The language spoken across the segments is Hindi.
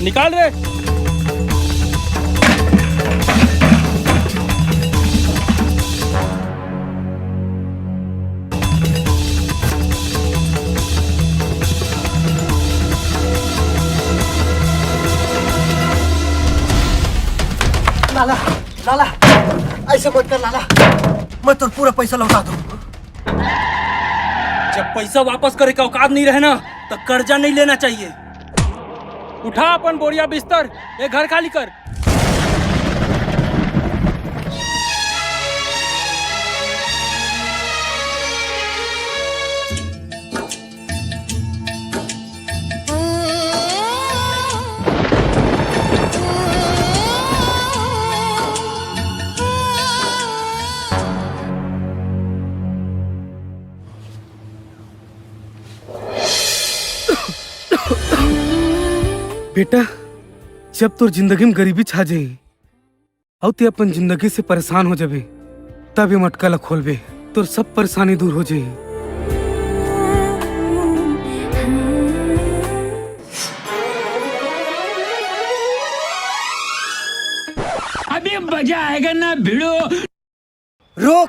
निकाल रे। लाला लाला ऐसे मत कर लाला, मैं तो पूरा पैसा लौटा दूं। जब पैसा वापस करे का औकात नहीं रहे ना तो कर्जा नहीं लेना चाहिए। उठा अपन बोरिया बिस्तर, ये घर खाली कर। बेटा, जब तोर जिंदगी में गरीबी छा जाई और ते अपन जिंदगी से परेशान हो जाबे, तब ये मटका ला खोलबे, तोर सब परेशानी दूर हो जाई। अभी मजा आएगा ना भिड़ो। रोक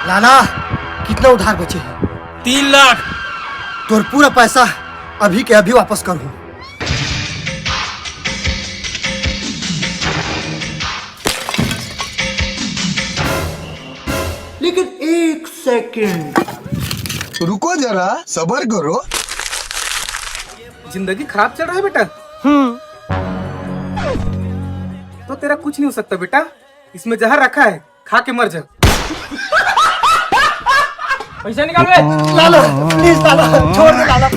लाला, कितना उधार बचे? 3 लाख। तोर पूरा पैसा अभी के अभी वापस करूं। लेकिन 1 सेकंड रुको जरा, सब्र करो। जिंदगी खराब चल रहा है बेटा। तो तेरा कुछ नहीं हो सकता बेटा, इसमें जहर रखा है, खा के मर जा। पैसा निकाल बे। लाला प्लीज लाला, छोड़ दे लाला।